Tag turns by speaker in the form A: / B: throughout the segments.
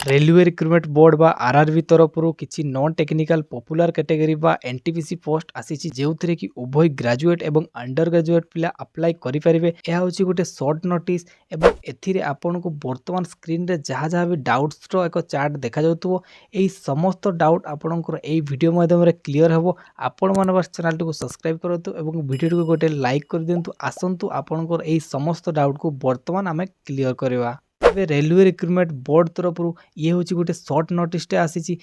A: Railway recruitment board बा RRB तरफरु किछि non technical popular category बा एनटीपीसी पोस्ट आसीछि जेउथिरे कि उभय ग्रेजुएट एवं अंडर ग्रेजुएट पिला अप्लाई करि परिबे। एहा होछि गोटे शॉर्ट नोटिस एवं एथिरे आपनको वर्तमान स्क्रीन रे जहा जहा भी डाउट्स रो एक चार्ट देखा जाउतबो। एई समस्त डाउट आपनकर एई वीडियो माध्यम रे क्लियर हेबो। आपण माने बस चैनल को सब्सक्राइब करतु एवं वीडियो को गोटे लाइक कर दियंतु। आसंतु आपनकर एई समस्त डाउट को वर्तमान आमे क्लियर करबा। ଏବେ रेलवे रिक्रुटमेंट बोर्ड तरफ ये हूँ गोटे सर्ट नोटिस टे आसी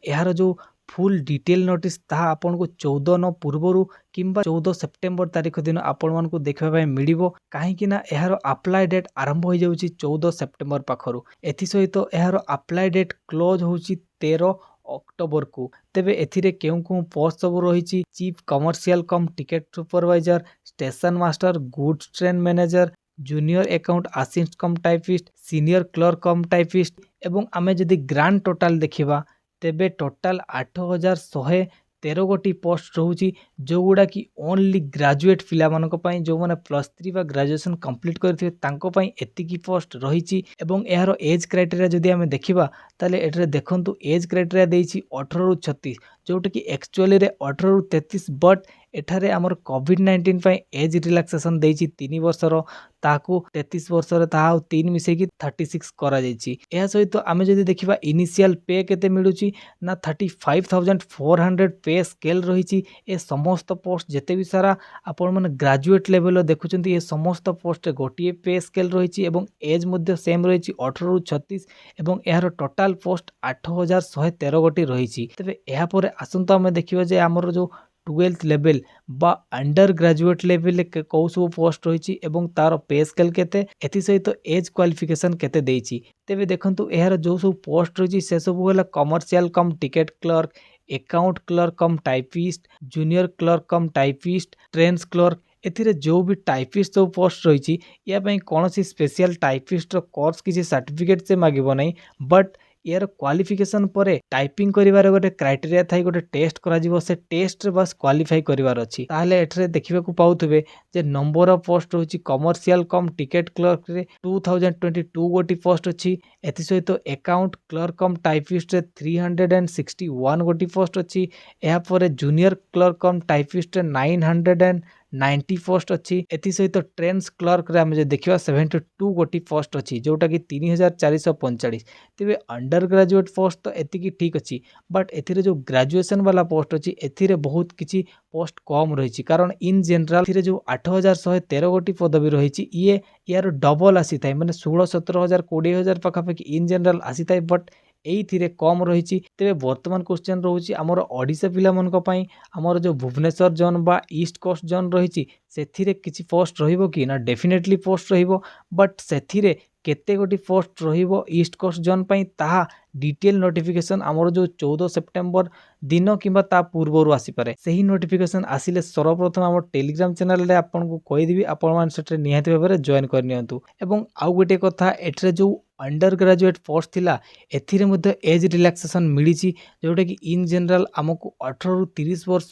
A: यार जो फुल डिटेल नोटिस ताहा आपन को 14 न पूर्वर किंबा 14 सेप्टेम्बर तारीख दिन आपण मानकु देखबा मिलिबो। काहेकि ना यार अप्लाई डेट आरंभ हो जाउची 14 सेप्टेम्बर पाखरु। एथि सहित यार अप्लाई डेट क्लोज होउची 13 अक्टोबर को। तेबे एथिरे केउ केउ पोस्ट सब रही chief commercial cum ticket supervisor, station master, goods train manager, junior account assist कम typist, senior clerk cum typist एवं आमे जदि ग्रांड टोटाल देखिबा तेबे टोटाल 8113 गोटी पोस्ट रहउची जो गुडा कि ओनली ग्रेजुएट पिला मानको पई जो माने +3 बा ग्रेजुएशन कंप्लीट करथिबे तांको पई एतिकी पोस्ट रहिची। एवं एहारो एज क्राइटेरिया जदि आमे देखिबा ताले एटरे देखंतु एज क्राइटेरिया देइची 18 रु 36 जोटा कि एक्चुअली रे 18 रु 33 बट एठारे हमर कोविड-19 पई एज रिलैक्सेशन देइची 3 वर्षर ताकू 33 वर्षर ताहा 3 मिसे कि 36 करा जाइची। एहा सहित आमे जदि देखिबा इनिशियल पे केते मिलुची ना 35,400 पे स्केल रहिची। ए समस्त पोस्ट जेते भी सारा आपण माने ग्रेजुएट लेवल देखुचंती ए समस्त पोस्ट गोटिए पे स्केल रहिची एवं एज मध्ये सेम रहिची 18 रु 36 एवं एहार टोटल पोस्ट 8113 गोटी रहिची। तबे एहा परे आसंता आमे देखिबा जे हमर जो 12th लेवल बा अंडर ग्रेजुएट लेवल कौ सब पोस्ट रही एवं तार पे स्केल केते एथि सहित एज क्वालिफिकेशन केते देइची। तेबे देखंतु एहार जो सब पोस्ट रही से सब होला commercial cum ticket clerk, account clerk cum typist, junior clerk cum typist, trains clerk. एथिरे जो भी टाइपिस्ट सब पोस्ट रही या पई कोनोसी स्पेशल टाइपिस्ट रो कोर्स किसी सर्टिफिकेट से मागिबो नै बट यार क्वालिफिकेशन परे टाइपिंग करिवार गोटे क्राइटेरिया थाई गोटे टेस्ट करा जिवो। से टेस्ट रे बस क्वालिफाई करिवार अछि ताहले एठरे देखिबा को पाउथबे जे नंबर ऑफ पोस्ट होची कमर्शियल कम टिकेट क्लर्क रे 2022 गोटी पोस्ट अछि। एथि सहित अकाउंट क्लर्क कम टाइपिस्ट रे 361 गोटी पोस्ट अछि। एहा परे जूनियर क्लर्क कम टाइपिस्ट रे 990 पोस्ट अछि। एथि सहित ट्रेन्स क्लर्क रे हम जे देखिबा 72 गोटी पोस्ट अछि जोटा कि 3445। तेबे अंडर ग्रेजुएट पोस्ट तो एतिकी ठीक अच्छी बट एथिरे जो ग्रेजुएशन वाला पोस्ट अच्छी एथिरे बहुत किछि पोस्ट कम रही कारण इन जनरल एथिरे जो 8113 गोटी पदवी रही ये यार डबल आसी थाए माने 16-17,000 20,000 पाखापाखि इन जनरल आसी थाए बट एइथिरे कम रही। तेबे वर्तमान क्वेश्चन रोची हमर ओडिशा पिला मन को पई हमर जो भुवनेश्वर जोन बा ईस्ट कोस्ट जोन रही सेथिरे किछि पोस्ट रहिबो कि ना डेफिनेटली पोस्ट रहिबो बट सेथिरे केते गोटी पोस्ट रहिबो ईस्ट कोस्ट जोन पई ताहा डिटेल नोटिफिकेशन हमर जो 14 सेप्टेम्बर दिन किंबा ता पूर्वरु आसी पारे। सही नोटिफिकेशन आसिले सर्वप्रथम हमर टेलीग्राम चैनल रे आपन को कहि देबी आपण मान सेटे निहाती भाबरे जॉइन कर नियंतु। एवं आउ गोटे कथा एठरे जो अंडर ग्रेजुएट पोस्ट थिला एथिरे मध्ये एज रिलैक्सेशन मिलिची जोटा कि इन जनरल हमको 18 रु 30 वर्ष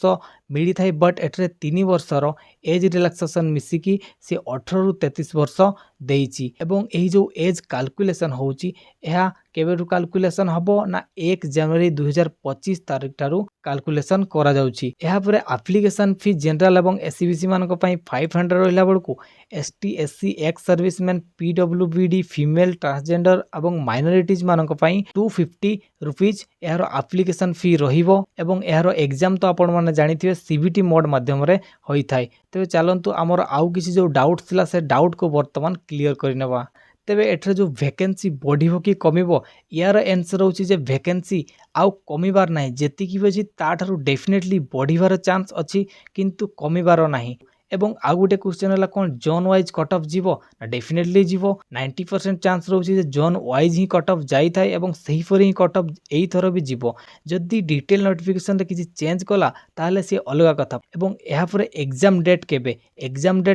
A: मिली थाई बट एठरे 3 वर्षर एज रिलैक्सेशन मिसिकी से 18 रु 33 वर्ष देइची। एवं एही जो एज कैलकुलेशन होउची एहा केबेरु कैलकुलेशन हबो ना 1 जनवरी 2025 तारिख ठारू कैलकुलेशन करा जाउची। एहा परे एप्लीकेशन फी जनरल एवं एससीबीसी मानको पई 500 रहिला बळकु ST SC ex serviceman PWBD female transgender एवं माइनॉरिटीज मानको पई 250 रुपीज एहारो एप्लीकेशन फी रहिबो। एवं एहारो एग्जाम तो आपण माने जानिथिबे सीबीटी मोड माध्यम रे होई थाई। तेबे चलंतु हमर आउ किछि जो डाउट थिला से डाउट को वर्तमान क्लियर करिनबा। तेबे एठरे जो वैकेंसी बढ़िबो कि कमिबो यार आंसर होची जे वैकेंसी आउ कमिबार नाही जेतिकी बजी ताठारु डेफिनेटली बढ़िबार चांस अछि किंतु कमिबार नाही। एवं आउ गोटे क्वेश्चन है कौन जोन वाइज कट ऑफ जीवो ना डेफिनेटली जीवो 90% चांस रोची जे जोन वाइज ही कट ऑफ जाई थाए एवं सही पर ही कट ऑफ एई थरो भी जीवो। जदी डिटेल नोटिफिकेशन रे किछि चेंज कला ताहले से अलगा कथा। एवं एहा परे एग्जाम डेट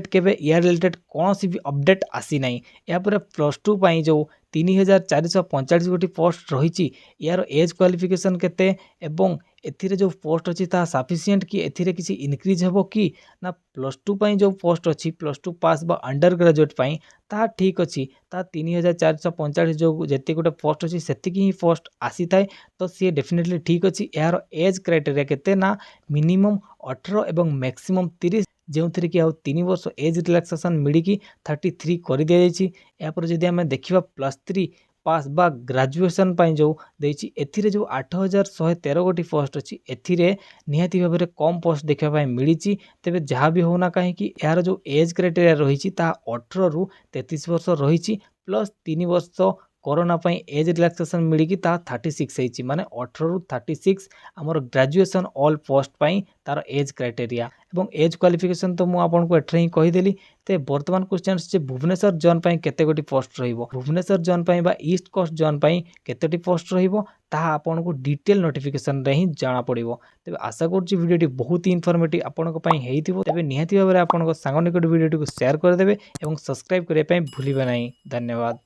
A: केबे या रिलेटेड कोनोसी भी अपडेट आसी नाही। एहा परे +2 पई जो 3445 गोटी पोस्ट रही। यार एज क्वालिफिकेशन केते एवं एथिरे जो पोस्ट अच्छी ता सफिशिएंट कि एथिरे किसी इनक्रीज हेबो कि ना प्लस टू पाई जो पोस्ट अच्छी प्लस टू पास बा अंडर ग्रेजुएट पाई ता ठीक अच्छी ता 3445 जो जेते गोटे पोस्ट अच्छी सेतिकी ही पोस्ट आसी थाए तो सी डेफिनेटली ठीक अच्छी। यार एज क्राइटेरिया केते ना मिनिमम 18 एवं मैक्सिमम 30 जो थी कि 3 वर्ष एज रिलैक्सेशन मिली 33 कर दि जाइए। यापर जदि आम देखा प्लस 3 पास बा ग्रेजुएशन जो देछि एथिरे जो 8113 गोटी पोस्ट अच्छी एथिरे निहाती भाव में कम पोस्ट देखा मिली। तेबे जहाँ भी होना कहीं यार जो एज क्राइटेरिया रही 18 रु 33 वर्ष रही प्लस 3 वर्ष कोरोना एज रिलैक्सेशन मिली 36 होती माने 18 रु 36 आमर ग्रेजुएशन ऑल पोस्ट तार एज क्राइटेरिया एवं एज क्वालिफिकेशन तो मुझे एठे ही कहीदेली। तो बर्तमान क्वेश्चन से भुवनेश्वर जोन केते गोटी पोस्ट रहिबो भुवनेश्वर जोन बा ईस्ट कोस्ट जोन केतेटी पोस्ट रहिबो ताहा आपनको डिटेल नोटिफिकेशन रे ही जाना पड़िबो। तेबे आशा करूची वीडियोटी बहुत ही इनफॉर्मेटिव आपनको पई हेइथिबो। तेबे निहाती भाबरे आपनको सांग निकट वीडियोटी को शेयर कर देबे एवं सब्सक्राइब करिया पई भूलिबे नहीं। धन्यवाद।